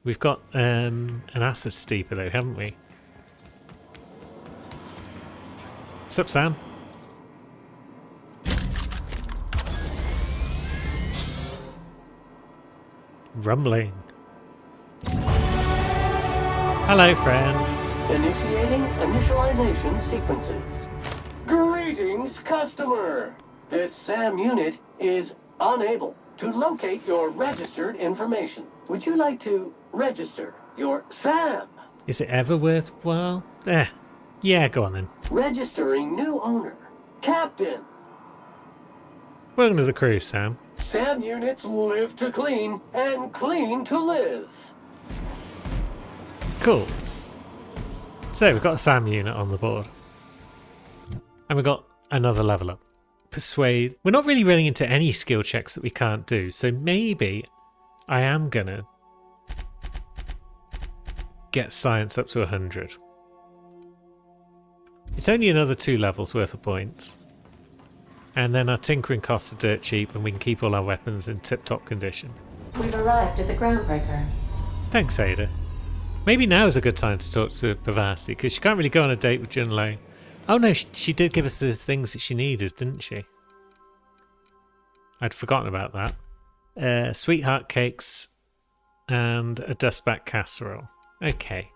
We've got an acid steeper though, haven't we? What's up, Sam? Rumbling. Hello, friend. Initiating initialization sequences. Greetings, customer! This SAM unit is unable to locate your registered information. Would you like to register your SAM? Is it ever worthwhile? Yeah, go on then. Registering new owner. Captain. Welcome to the crew, Sam. SAM units live to clean and clean to live. Cool. So we've got a SAM unit on the board. And we've got another level up. Persuade. We're not really running into any skill checks that we can't do, so maybe I am gonna get science up to 100. It's only another 2 levels worth of points. And then our tinkering costs are dirt cheap and we can keep all our weapons in tip-top condition. We've arrived at the groundbreaker. Thanks, Ada. Maybe now is a good time to talk to Bavasi, because she can't really go on a date with Junlei. Oh no, she did give us the things that she needed, didn't she? I'd forgotten about that. Sweetheart cakes and a dustback casserole. Okay.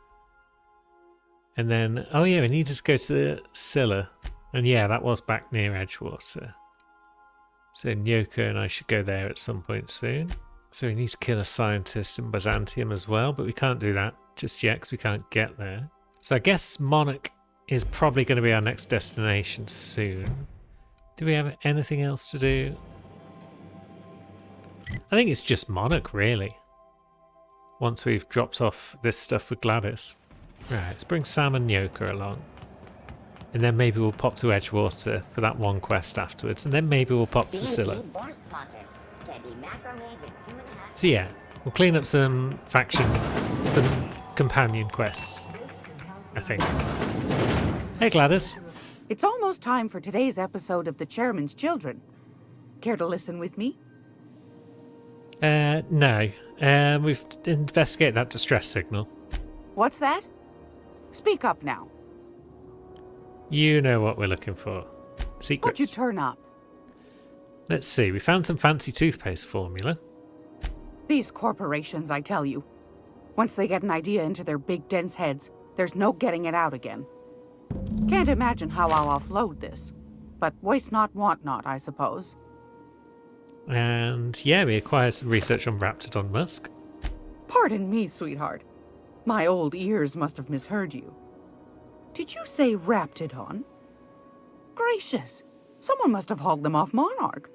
And then, oh yeah, we needed to go to the Scylla. And yeah, that was back near Edgewater. So Nyoka and I should go there at some point soon. So we need to kill a scientist in Byzantium as well, but we can't do that just yet because we can't get there. So I guess Monarch is probably going to be our next destination soon. Do we have anything else to do? I think it's just Monarch, really. Once we've dropped off this stuff with Gladys. Right, let's bring Sam and Nyoka along. And then maybe we'll pop to Edgewater for that one quest afterwards. And then maybe we'll pop to Scylla. So yeah, we'll clean up some some companion quests, I think. Hey Gladys. It's almost time for today's episode of The Chairman's Children. Care to listen with me? No. We've investigated that distress signal. What's that? Speak up now. You know what we're looking for. Secrets. What'd you turn up? Let's see, we found some fancy toothpaste formula. These corporations, I tell you. Once they get an idea into their big dense heads, there's no getting it out again. Can't imagine how I'll offload this. But waste not, want not, I suppose. And yeah, we acquired some research on Raptidon Musk. Pardon me, sweetheart. My old ears must have misheard you. Did you say Raptidon? Gracious, someone must have hauled them off Monarch.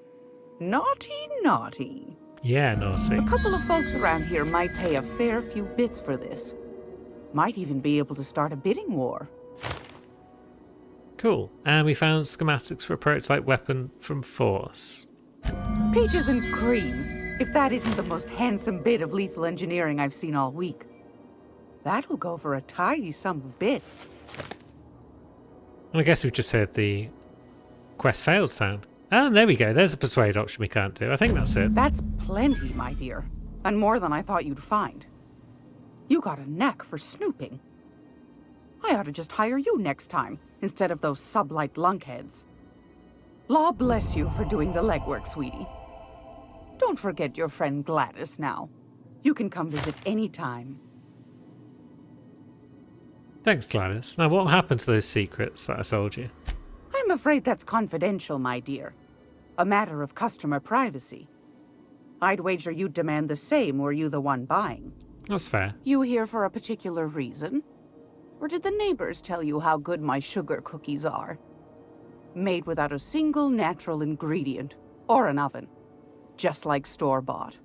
Naughty, naughty. Yeah, naughty. A couple of folks around here might pay a fair few bits for this. Might even be able to start a bidding war. Cool. And we found schematics for a prototype weapon from Force. Peaches and cream, if that isn't the most handsome bit of lethal engineering I've seen all week. That'll go for a tidy sum of bits. And I guess we've just heard the quest failed sound. And there we go. There's a persuade option we can't do. I think that's it. That's plenty, my dear. And more than I thought you'd find. You got a knack for snooping. I ought to just hire you next time, instead of those sublight lunkheads. Law bless you for doing the legwork, sweetie. Don't forget your friend Gladys now. You can come visit any time. Thanks, Gladys. Now, what happened to those secrets that I sold you? I'm afraid that's confidential, my dear. A matter of customer privacy. I'd wager you'd demand the same were you the one buying. That's fair. You here for a particular reason? Or did the neighbors tell you how good my sugar cookies are? Made without a single natural ingredient, or an oven. Just like store-bought.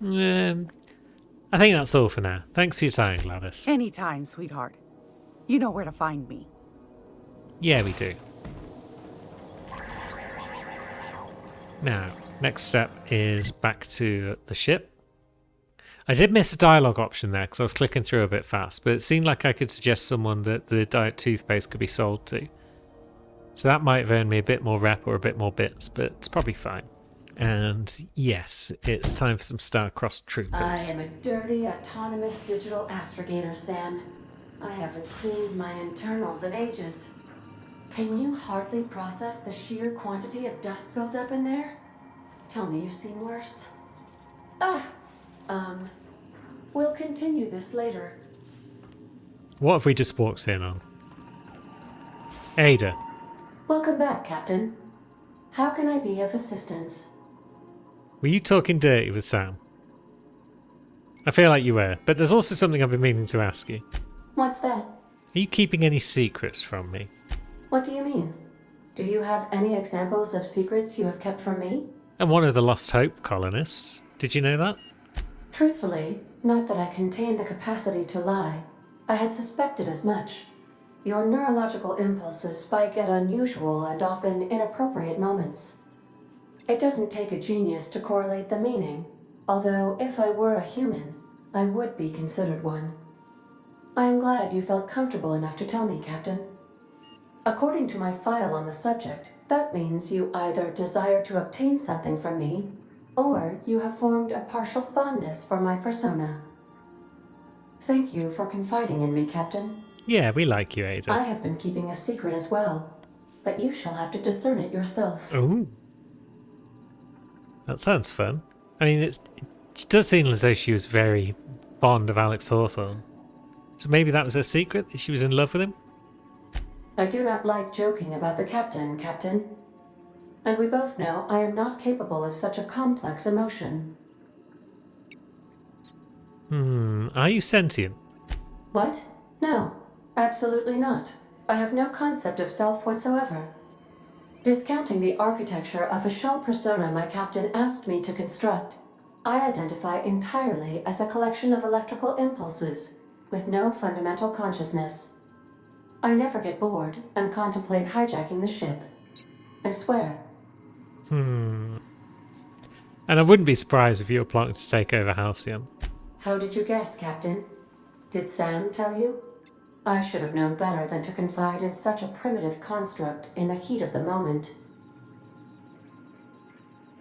I think that's all for now. Thanks for your time, Gladys. Anytime, sweetheart. You know where to find me. Yeah, we do. Now, next step is back to the ship. I did miss a dialogue option there because I was clicking through a bit fast, but it seemed like I could suggest someone that the diet toothpaste could be sold to. So that might have earned me a bit more rep or a bit more bits, but it's probably fine. And yes, it's time for some star-crossed I troopers. am a dirty, autonomous digital astrogator, Sam. I haven't cleaned my internals in ages. Can you hardly process the sheer quantity of dust built up in there? Tell me you've seen worse. We'll continue this later. What have we just walked in on? Ada. Welcome back, Captain. How can I be of assistance? Were you talking dirty with Sam? I feel like you were, but there's also something I've been meaning to ask you. What's that? Are you keeping any secrets from me? What do you mean? Do you have any examples of secrets you have kept from me? I'm one of the Lost Hope colonists. Did you know that? Truthfully, not that I contain the capacity to lie. I had suspected as much. Your neurological impulses spike at unusual and often inappropriate moments. It doesn't take a genius to correlate the meaning, although if I were a human, I would be considered one. I am glad you felt comfortable enough to tell me, Captain. According to my file on the subject, that means you either desire to obtain something from me, or you have formed a partial fondness for my persona. Thank you for confiding in me, Captain. Yeah, we like you, Ada. I have been keeping a secret as well, but you shall have to discern it yourself. Ooh. That sounds fun. I mean, it does seem as though she was very fond of Alex Hawthorne. So maybe that was her secret, that she was in love with him? I do not like joking about the captain, Captain. And we both know I am not capable of such a complex emotion. Are you sentient? What? No, absolutely not. I have no concept of self whatsoever. Discounting the architecture of a shell persona my captain asked me to construct, I identify entirely as a collection of electrical impulses with no fundamental consciousness. I never get bored and contemplate hijacking the ship. I swear. And I wouldn't be surprised if you were plotting to take over Halcyon. How did you guess, Captain? Did Sam tell you? I should have known better than to confide in such a primitive construct in the heat of the moment.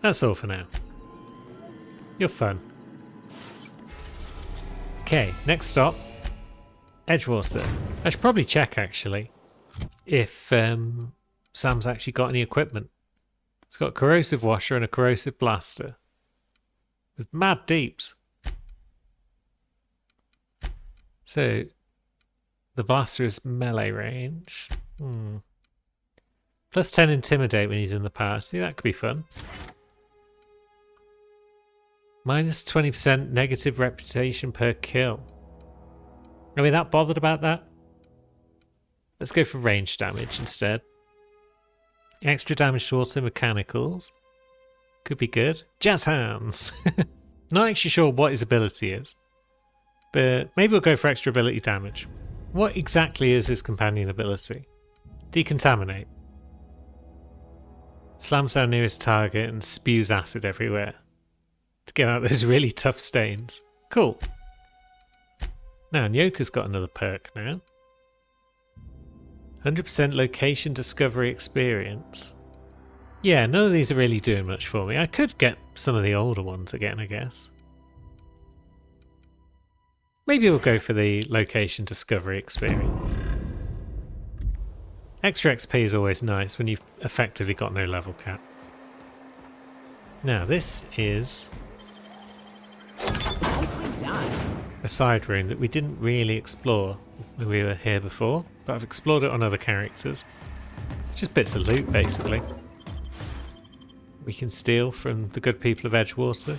That's all for now. You're fun. Okay, next stop. Edgewater. I should probably check, actually, if Sam's actually got any equipment. It's got a corrosive washer and a corrosive blaster. With mad deeps. So, the blaster is melee range. Plus 10 intimidate when he's in the power. See, that could be fun. Minus 20% negative reputation per kill. Are we that bothered about that? Let's go for range damage instead. Extra damage to auto mechanicals. Could be good. Jazz hands. Not actually sure what his ability is. But maybe we'll go for extra ability damage. What exactly is his companion ability? Decontaminate. Slams down nearest target and spews acid everywhere to get out those really tough stains. Cool. Now, Nyoka's got another perk now. 100% location discovery experience. Yeah, none of these are really doing much for me. I could get some of the older ones again, I guess. Maybe we'll go for the location discovery experience. Extra XP is always nice when you've effectively got no level cap. Now, this is a side room that we didn't really explore when we were here before, but I've explored it on other characters. Just bits of loot, basically. We can steal from the good people of Edgewater.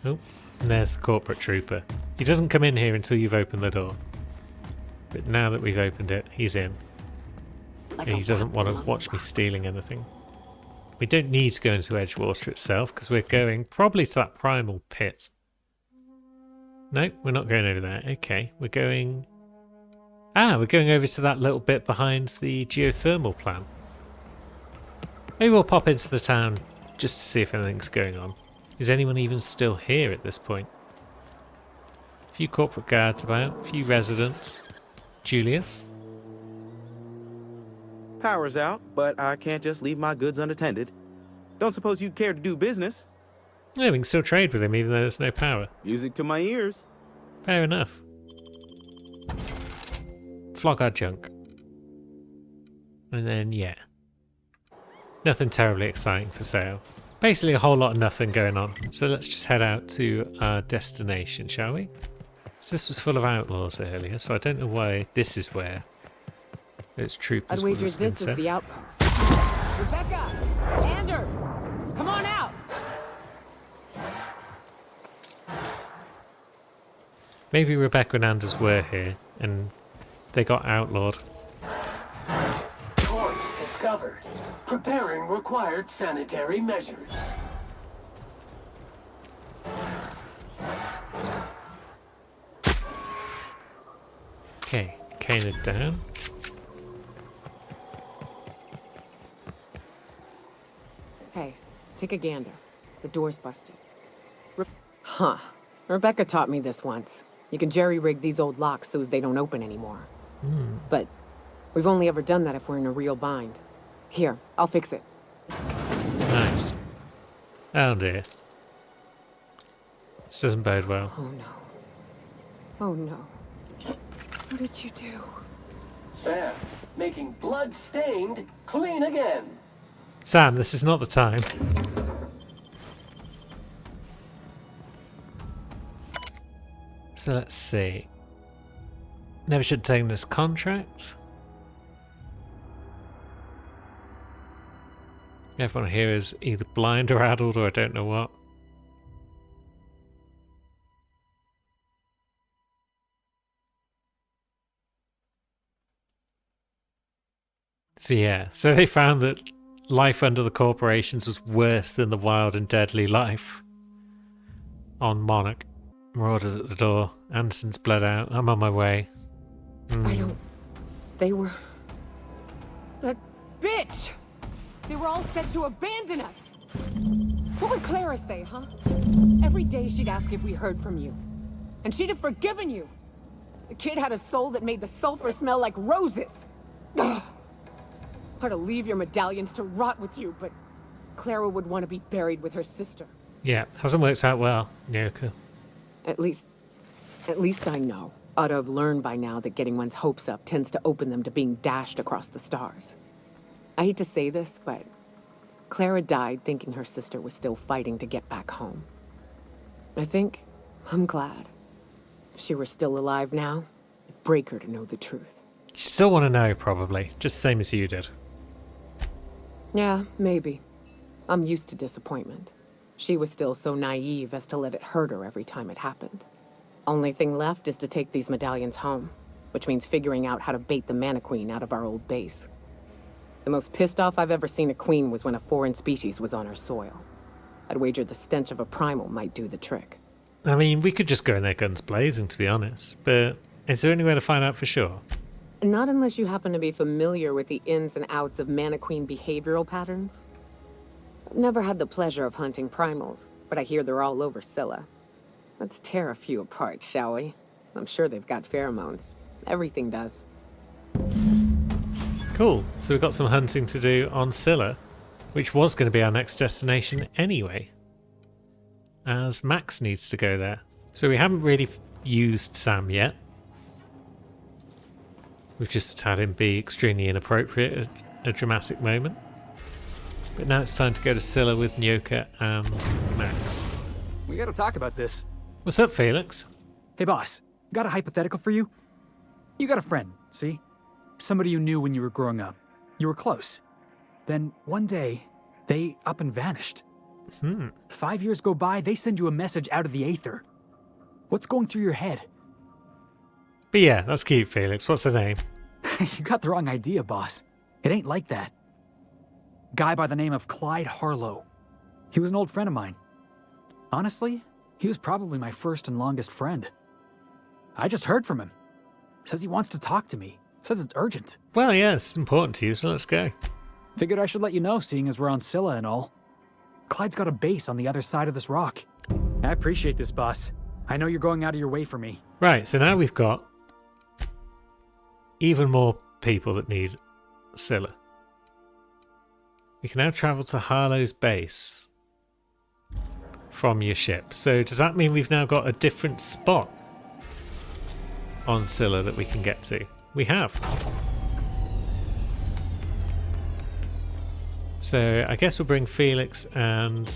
Oh, and there's the corporate trooper. He doesn't come in here until you've opened the door. But now that we've opened it, he's in. And he doesn't want to watch me stealing anything. We don't need to go into Edgewater itself, because we're going probably to that primal pit. No, we're not going over there. Okay, we're going... we're going over to that little bit behind the geothermal plant. Maybe we'll pop into the town just to see if anything's going on. Is anyone even still here at this point? A few corporate guards about, a few residents. Julius? Power's out, but I can't just leave my goods unattended. Don't suppose you'd care to do business? Yeah, we can still trade with him even though there's no power. Music to my ears. Fair enough. Flog our junk. And then, yeah. Nothing terribly exciting for sale. Basically a whole lot of nothing going on. So let's just head out to our destination, shall we? So this was full of outlaws earlier, so I don't know why this is where its troopers I'd would wager have been this is sent. the outpost. Rebecca! Anders! Come on out! Maybe Rebecca and Anders were here, and they got outlawed. Corpse discovered. Preparing required sanitary measures. Okay, cane it down. Hey, take a gander. The door's busted. Huh. Rebecca taught me this once. You can jerry-rig these old locks so as they don't open anymore. But we've only ever done that if we're in a real bind. Here, I'll fix it. Nice. Oh dear. This doesn't bode well. Oh no. Oh no. What did you do? Sam, making blood-stained clean again. Sam, this is not the time. So let's see. Never should have taken this contract. Everyone here is either blind or addled or I don't know what. So yeah, so they found that life under the corporations was worse than the wild and deadly life on Monarch. Marauders at the door. Anderson's bled out. I'm on my way. I don't... They were... That bitch! They were all set to abandon us! What would Clara say, huh? Every day she'd ask if we heard from you. And she'd have forgiven you! The kid had a soul that made the sulfur smell like roses! Ugh. Or to leave your medallions to rot with you, but Clara would want to be buried with her sister. Yeah, hasn't worked out well, Nyoka. At least I know. Ought to have learned by now that getting one's hopes up tends to open them to being dashed across the stars. I hate to say this, but Clara died thinking her sister was still fighting to get back home. I'm glad. If she were still alive now, it'd break her to know the truth. You still want to know, probably. Just the same as you did. Yeah, maybe. I'm used to disappointment. She was still so naive as to let it hurt her every time it happened. Only thing left is to take these medallions home, which means figuring out how to bait the Mana Queen out of our old base. The most pissed off I've ever seen a queen was when a foreign species was on her soil. I'd wager the stench of a primal might do the trick. I mean, we could just go in there guns blazing, to be honest. But is there any way to find out for sure? Not unless you happen to be familiar with the ins and outs of Mana Queen behavioral patterns. I've never had the pleasure of hunting primals, but I hear they're all over Scylla. Let's tear a few apart, shall we? I'm sure they've got pheromones. Everything does. Cool. So we've got some hunting to do on Scylla, which was going to be our next destination anyway, as Max needs to go there. So we haven't really used Sam yet. We've just had him be extremely inappropriate at a dramatic moment. But now it's time to go to Scylla with Nyoka and Max. We gotta talk about this. What's up, Felix? Hey boss, got a hypothetical for you? You got a friend, see? Somebody you knew when you were growing up. You were close. Then one day, they up and vanished. 5 years go by, they send you a message out of the aether. What's going through your head? But yeah, that's cute, Felix. What's the name? You got the wrong idea, boss. It ain't like that. Guy by the name of Clyde Harlow. He was an old friend of mine. Honestly, he was probably my first and longest friend. I just heard from him. Says he wants to talk to me. Says it's urgent. Well, yeah, it's important to you, so let's go. Figured I should let you know, seeing as we're on Scylla and all. Clyde's got a base on the other side of this rock. I appreciate this, boss. I know you're going out of your way for me. Right, so now we've got even more people that need Scylla. We can now travel to Harlow's base from your ship. So does that mean we've now got a different spot on Scylla that we can get to? We have. So I guess we'll bring Felix and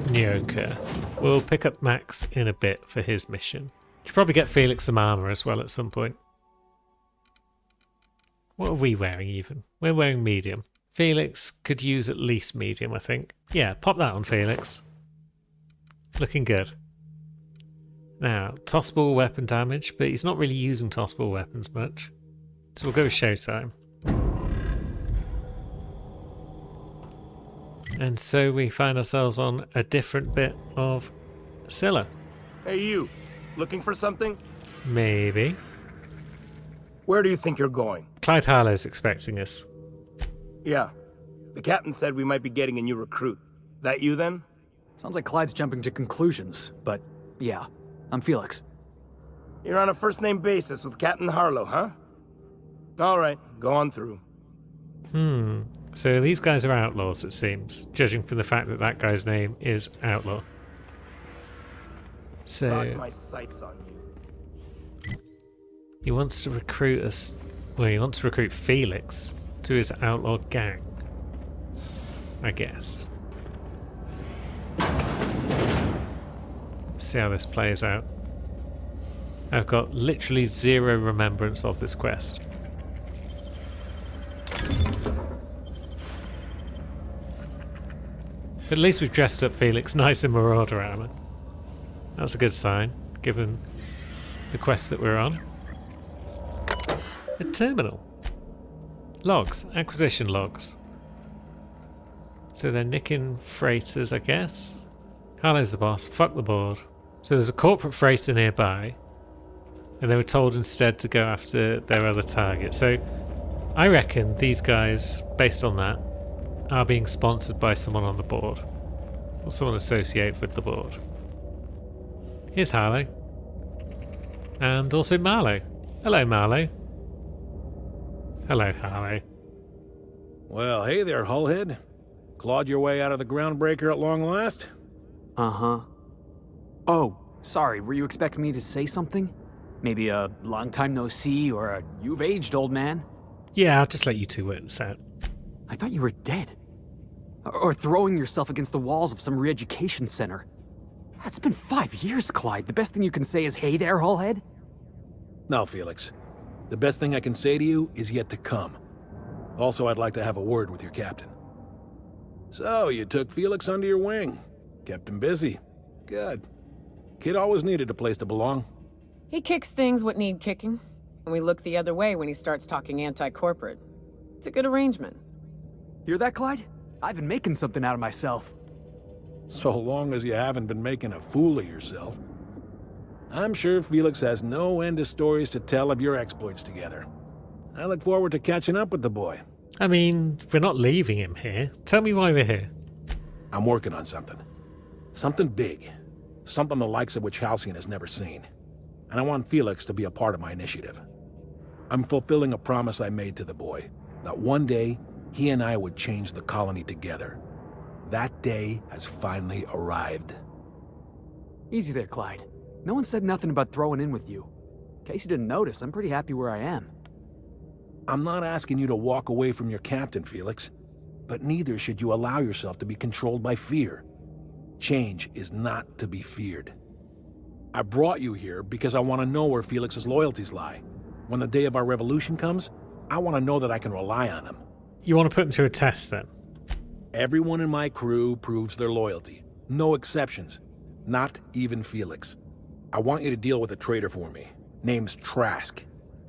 Nyoka. We'll pick up Max in a bit for his mission. Should probably get Felix some armor as well at some point. What are we wearing even? We're wearing medium. Felix could use at least medium, I think. Yeah, pop that on Felix. Looking good. Now, tossable weapon damage, but he's not really using tossable weapons much. So we'll go with Showtime. And so we find ourselves on a different bit of Scylla. Hey you, looking for something? Maybe. Where do you think you're going? Clyde Harlow's expecting us. Yeah, the captain said we might be getting a new recruit. That you then? Sounds like Clyde's jumping to conclusions, but yeah, I'm Felix. You're on a first-name basis with Captain Harlow, huh? All right, go on through. So these guys are outlaws, it seems, judging from the fact that that guy's name is Outlaw. So Got my sights on you. he wants to recruit us. Well, he wants to recruit Felix to his outlaw gang, I guess. See how this plays out. I've got literally zero remembrance of this quest. But at least we've dressed up Felix nice in Marauder armor. That's a good sign, given the quest that we're on. A terminal. Logs. Acquisition logs. So they're nicking freighters, I guess. Harlow's the boss. Fuck the board. So there's a corporate freighter nearby, and they were told instead to go after their other target. So I reckon these guys, based on that, are being sponsored by someone on the board, or someone associated with the board. Here's Harlow. And also Marlowe. Hello, Marlowe. Hello, Harlow. Well, hey there, Hullhead. Clawed your way out of the groundbreaker at long last? Uh-huh. Oh, sorry, were you expecting me to say something? Maybe a long time no see or a you've aged, old man? Yeah, I'll just let you two work this out. I thought you were dead. Or throwing yourself against the walls of some re-education center. That's been 5 years, Clyde. The best thing you can say is, hey there, Hullhead? No, Felix. The best thing I can say to you is yet to come. Also, I'd like to have a word with your captain. So, you took Felix under your wing. Kept him busy. Good. Kid always needed a place to belong. He kicks things what need kicking, and we look the other way when he starts talking anti-corporate. It's a good arrangement. Hear that, Clyde? I've been making something out of myself. So long as you haven't been making a fool of yourself. I'm sure Felix has no end of stories to tell of your exploits together. I look forward to catching up with the boy. I mean, we're not leaving him here. Tell me why we're here. I'm working on something. Something big. Something the likes of which Halcyon has never seen. And I want Felix to be a part of my initiative. I'm fulfilling a promise I made to the boy, that one day he and I would change the colony together. That day has finally arrived. Easy there, Clyde. No one said nothing about throwing in with you. In case you didn't notice, I'm pretty happy where I am. I'm not asking you to walk away from your captain, Felix. But neither should you allow yourself to be controlled by fear. Change is not to be feared. I brought you here because I want to know where Felix's loyalties lie. When the day of our revolution comes, I want to know that I can rely on him. You want to put him through a test then? Everyone in my crew proves their loyalty. No exceptions. Not even Felix. I want you to deal with a traitor for me. Name's Trask.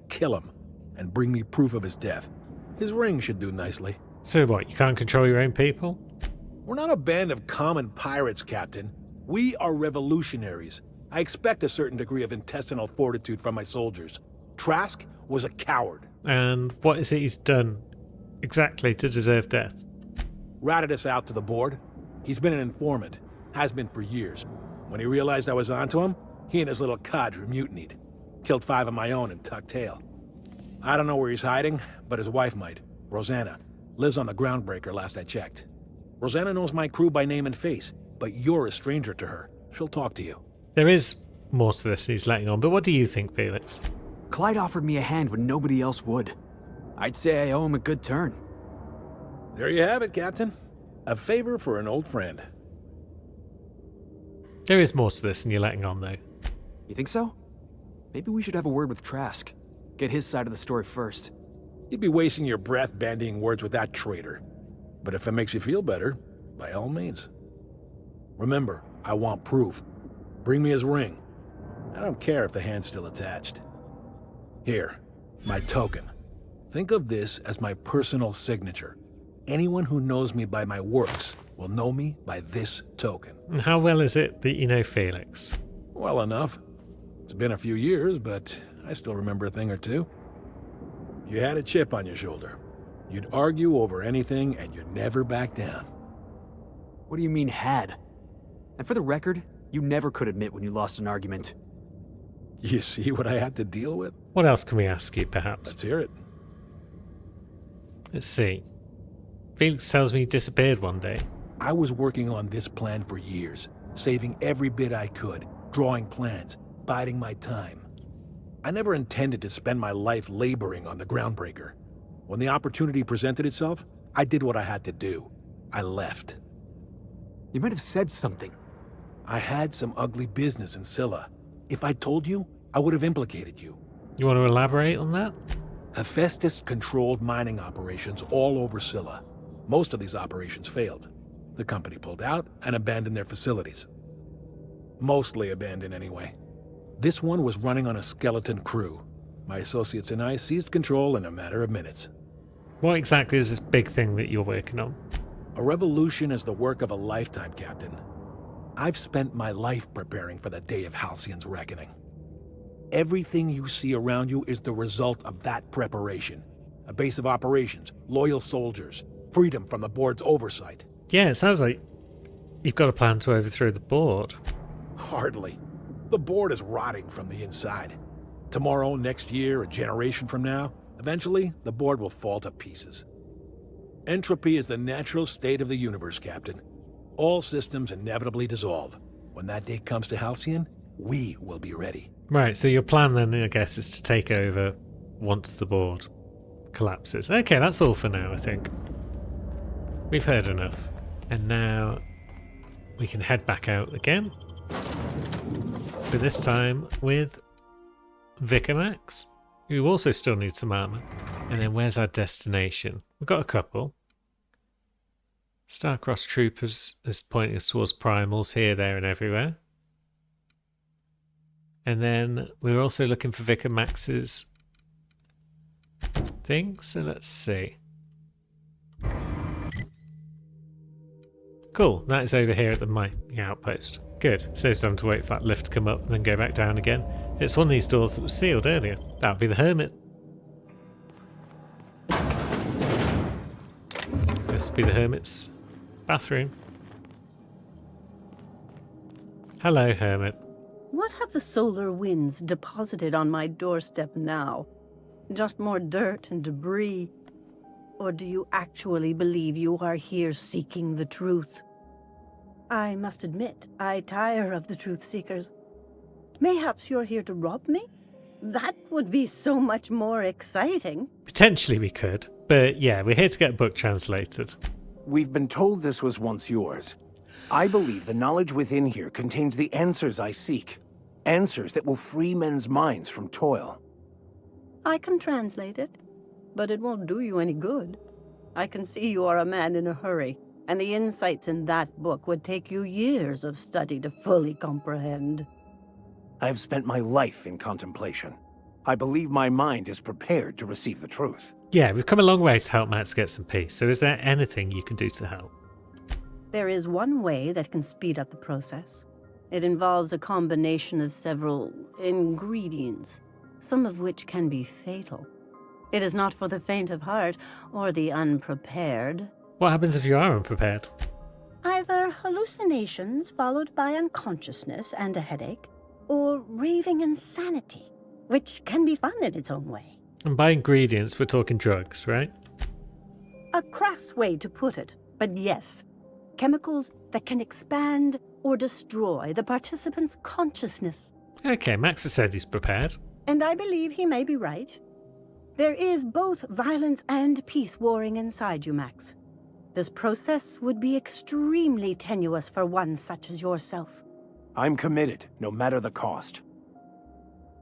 Kill him, and bring me proof of his death. His ring should do nicely. So what, you can't control your own people? We're not a band of common pirates, Captain. We are revolutionaries. I expect a certain degree of intestinal fortitude from my soldiers. Trask was a coward. And what is it he's done exactly to deserve death? Ratted us out to the board. He's been an informant. Has been for years. When he realized I was onto him, he and his little cadre mutinied. Killed 5 of my own and tucked tail. I don't know where he's hiding, but his wife might. Rosanna. Lives on the Groundbreaker last I checked. Rosanna knows my crew by name and face, but you're a stranger to her. She'll talk to you. There is more to this he's letting on, but what do you think, Felix? Clyde offered me a hand when nobody else would. I'd say I owe him a good turn. There you have it, Captain. A favor for an old friend. There is more to this, and you're letting on, though. You think so? Maybe we should have a word with Trask. Get his side of the story first. You'd be wasting your breath bandying words with that traitor. But if it makes you feel better, by all means. Remember, I want proof. Bring me his ring. I don't care if the hand's still attached. Here, my token. Think of this as my personal signature. Anyone who knows me by my works will know me by this token. And how well is it that you know Felix? Well enough. It's been a few years, but I still remember a thing or two. You had a chip on your shoulder. You'd argue over anything, and you never back down. What do you mean, had? And for the record, you never could admit when you lost an argument. You see what I had to deal with? What else can we ask you, perhaps? Let's hear it. Let's see. Felix tells me he disappeared one day. I was working on this plan for years, saving every bit I could, drawing plans, biding my time. I never intended to spend my life laboring on the Groundbreaker. When the opportunity presented itself, I did what I had to do. I left. You might have said something. I had some ugly business in Scylla. If I told you, I would have implicated you. You want to elaborate on that? Hephaestus controlled mining operations all over Scylla. Most of these operations failed. The company pulled out and abandoned their facilities. Mostly abandoned anyway. This one was running on a skeleton crew. My associates and I seized control in a matter of minutes. What exactly is this big thing that you're working on? A revolution is the work of a lifetime, Captain. I've spent my life preparing for the day of Halcyon's reckoning. Everything you see around you is the result of that preparation. A base of operations, loyal soldiers, freedom from the board's oversight. Yeah, it sounds like you've got a plan to overthrow the board. Hardly. The board is rotting from the inside. Tomorrow, next year, a generation from now, eventually, the board will fall to pieces. Entropy is the natural state of the universe, Captain. All systems inevitably dissolve. When that day comes to Halcyon, we will be ready. Right, so your plan then, I guess, is to take over once the board collapses. Okay, that's all for now, I think. We've heard enough. And now we can head back out again. But this time with Vic and Max, who also still need some armor. And then where's our destination? We've got a couple. Starcross Troopers is pointing us towards primals here, there, and everywhere. And then we're also looking for Vic and Max's thing. So let's see. Cool, that is over here at the mining outpost. Good, saves them to wait for that lift to come up and then go back down again. It's one of these doors that was sealed earlier. That would be the Hermit. This would be the Hermit's bathroom. Hello, Hermit. What have the solar winds deposited on my doorstep now? Just more dirt and debris? Or do you actually believe you are here seeking the truth? I must admit, I tire of the truth seekers. Mayhaps you're here to rob me? That would be so much more exciting. Potentially we could, but yeah, we're here to get a book translated. We've been told this was once yours. I believe the knowledge within here contains the answers I seek. Answers that will free men's minds from toil. I can translate it, but it won't do you any good. I can see you are a man in a hurry, and the insights in that book would take you years of study to fully comprehend. I have spent my life in contemplation. I believe my mind is prepared to receive the truth. Yeah, we've come a long way to help Max get some peace, so is there anything you can do to help? There is one way that can speed up the process. It involves a combination of several ingredients, some of which can be fatal. It is not for the faint of heart or the unprepared. What happens if you are unprepared? Either hallucinations followed by unconsciousness and a headache, or raving insanity, which can be fun in its own way. And by ingredients, we're talking drugs, right? A crass way to put it, but yes. Chemicals that can expand or destroy the participant's consciousness. Okay, Max has said he's prepared. And I believe he may be right. There is both violence and peace warring inside you, Max. This process would be extremely tenuous for one such as yourself. I'm committed, no matter the cost.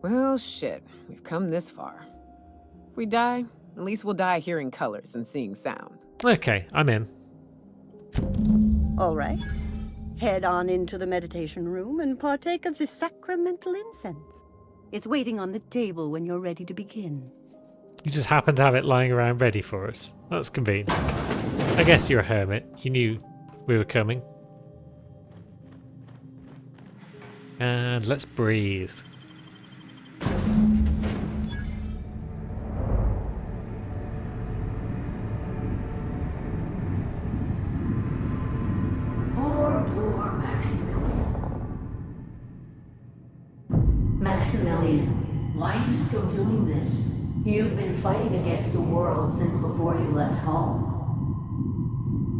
Well, shit. We've come this far. If we die, at least we'll die hearing colors and seeing sound. Okay, I'm in. All right. Head on into the meditation room and partake of the sacramental incense. It's waiting on the table when you're ready to begin. You just happen to have it lying around ready for us. That's convenient. I guess you're a hermit. You knew we were coming. And let's breathe. Poor Maximilian. Maximilian, why are you still doing this? You've been fighting against the world since before you left home.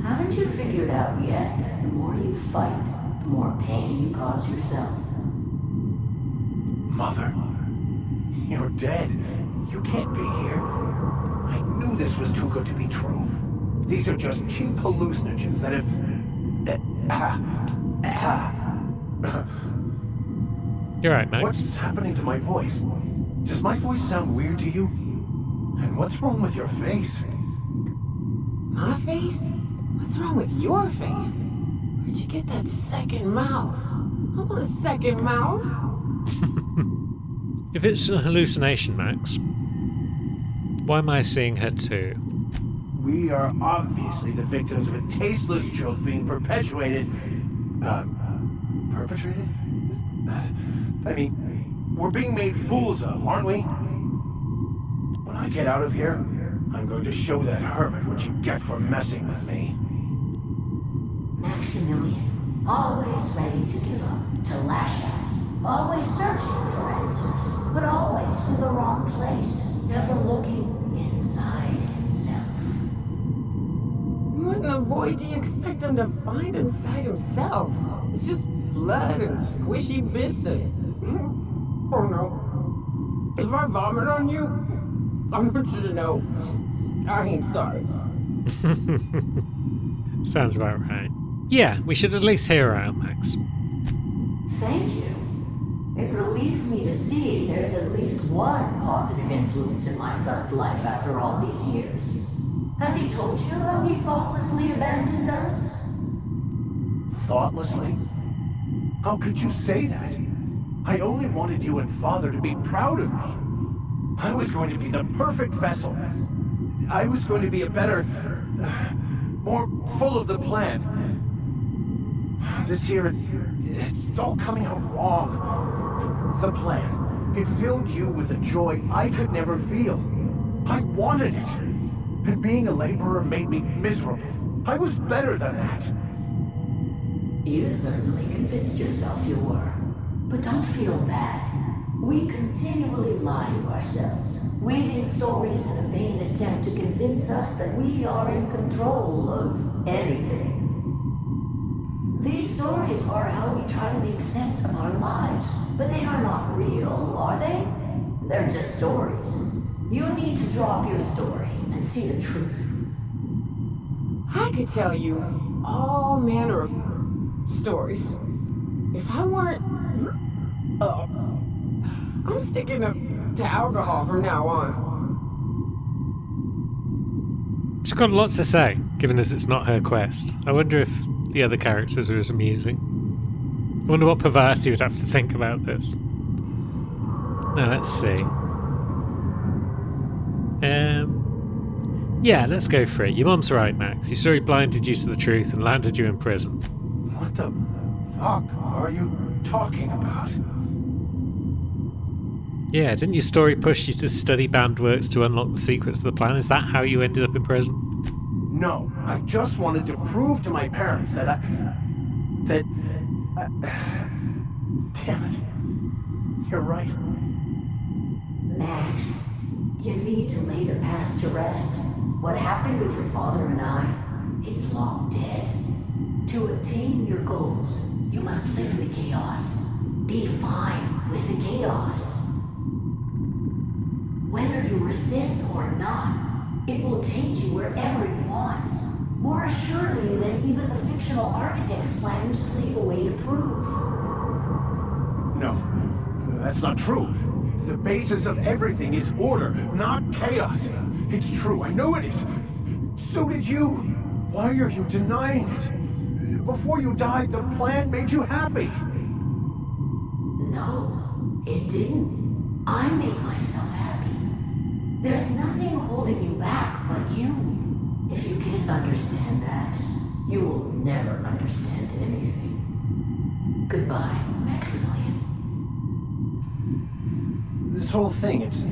Haven't you figured out yet that the more you fight, the more pain you cause yourself? Mother, you're dead. You can't be here. I knew this was too good to be true. These are just cheap hallucinogens that have... You're right, Max. What's happening to my voice? Does my voice sound weird to you? And what's wrong with your face? My face? What's wrong with your face? Where'd you get that second mouth? I want a second mouth. If it's a hallucination, Max, why am I seeing her too? We are obviously the victims of a tasteless joke being perpetuated. Perpetrated? I mean, we're being made fools of, aren't we? When I get out of here, I'm going to show that hermit what you get for messing with me. Maximilian, always ready to give up, to lash out. Always searching for answers, but always in the wrong place, never looking inside himself. What in the void do you expect him to find inside himself? It's just blood and squishy bits and... Oh no. If I vomit on you, I want you to know I ain't sorry. Sounds about right. Yeah, we should at least hear her out, Max. Thank you. It relieves me to see there's at least one positive influence in my son's life after all these years. Has he told you how he thoughtlessly abandoned us? Thoughtlessly? How could you say that? I only wanted you and Father to be proud of me. I was going to be the perfect vessel. I was going to be a better... more full of the plan. This year, it's all coming out wrong. The plan. It filled you with a joy I could never feel. I wanted it. And being a laborer made me miserable. I was better than that. You certainly convinced yourself you were. But don't feel bad. We continually lie to ourselves, weaving stories in a vain attempt to convince us that we are in control of anything. These stories are how we try to make sense of our lives, but they are not real, are they? They're just stories. You need to drop your story and see the truth. I could tell you all manner of stories. If I weren't... I'm sticking to alcohol from now on. She's got lots to say, given as it's not her quest. I wonder if the other characters were as amusing. I wonder what Pavasi would have to think about this. Now, let's see. Yeah, let's go for it. Your mum's right, Max. Your story blinded you to the truth and landed you in prison. What the fuck are you talking about? Yeah, didn't your story push you to study band works to unlock the secrets of the plan? Is that how you ended up in prison? No, I just wanted to prove to my parents that damn it. You're right. Max, You need to lay the past to rest. What happened with your father and I, it's long dead. To attain your goals, you must live in the chaos. Be fine with the chaos. Whether you resist or not, it will take you wherever it wants. More assuredly than even the fictional architects plan to slave away to prove. No, that's not true. The basis of everything is order, not chaos. It's true, I know it is. So did you. Why are you denying it? Before you died, the plan made you happy. No, it didn't. I made myself happy. There's nothing holding you back but you. If you can't understand that, you will never understand anything. Goodbye, Maximilian. This whole thing, it's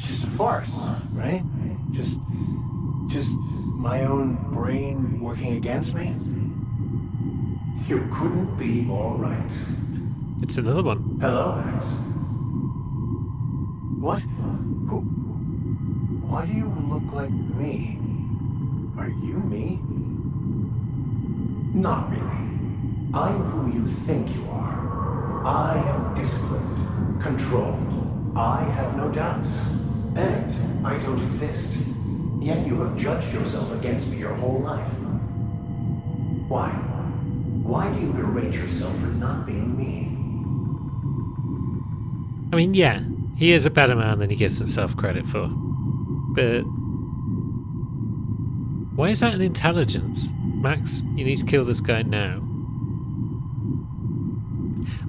just a farce, right? Just my own brain working against me? You couldn't be more right. It's another one. Hello, Max. What? Who? Why do you look like me? Are you me? Not really. I'm who you think you are. I am disciplined, controlled. I have no doubts. And I don't exist. Yet you have judged yourself against me your whole life. Why? Why do you berate yourself for not being me? I mean, yeah, he is a better man than he gives himself credit for. But why is that an intelligence? Max, you need to kill this guy now.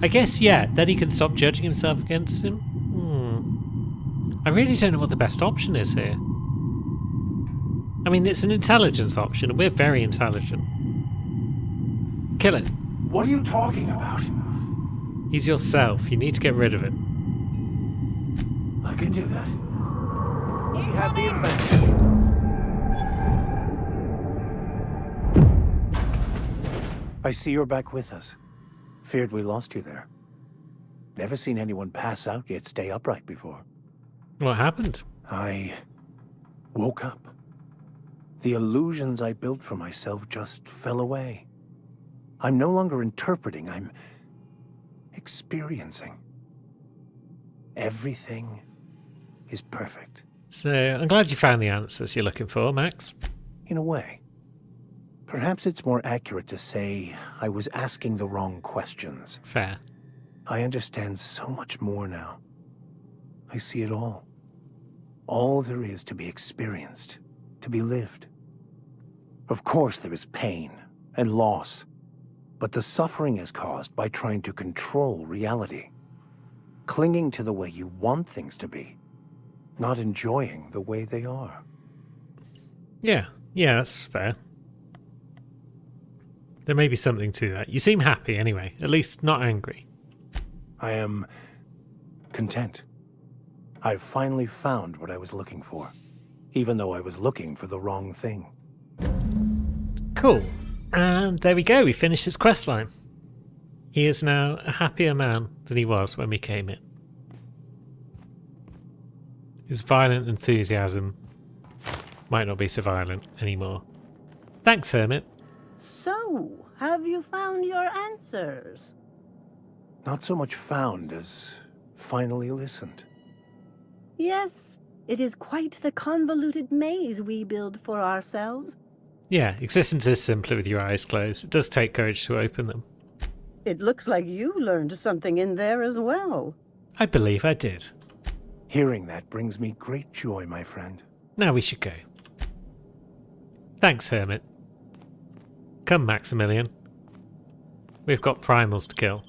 I guess, yeah, then he can stop judging himself against him. I really don't know what the best option is here. I mean, it's an intelligence option, and we're very intelligent. Kill it. What are you talking about? He's yourself. You need to get rid of it. I can do that. We have the advantage. I see you're back with us. Feared we lost you there. Never seen anyone pass out yet stay upright before. What happened? I woke up. The illusions I built for myself just fell away. I'm no longer interpreting, I'm experiencing. Everything is perfect. So, I'm glad you found the answers you're looking for, Max. In a way. Perhaps it's more accurate to say I was asking the wrong questions. Fair. I understand so much more now. I see it all. All there is to be experienced, to be lived. Of course there is pain and loss, but the suffering is caused by trying to control reality. Clinging to the way you want things to be, not enjoying the way they are. Yeah, that's fair. There may be something to that. You seem happy anyway, at least not angry. I am content. I've finally found what I was looking for, even though I was looking for the wrong thing. Cool. And there we go, we finished his questline. He is now a happier man than he was when we came in. His violent enthusiasm might not be so violent anymore. Thanks, Hermit. So, have you found your answers? Not so much found as finally listened. Yes, it is quite the convoluted maze we build for ourselves. Yeah, existence is simpler with your eyes closed. It does take courage to open them. It looks like you learned something in there as well. I believe I did. Hearing that brings me great joy, my friend. Now we should go. Thanks, Hermit. Come, Maximilian. We've got primals to kill.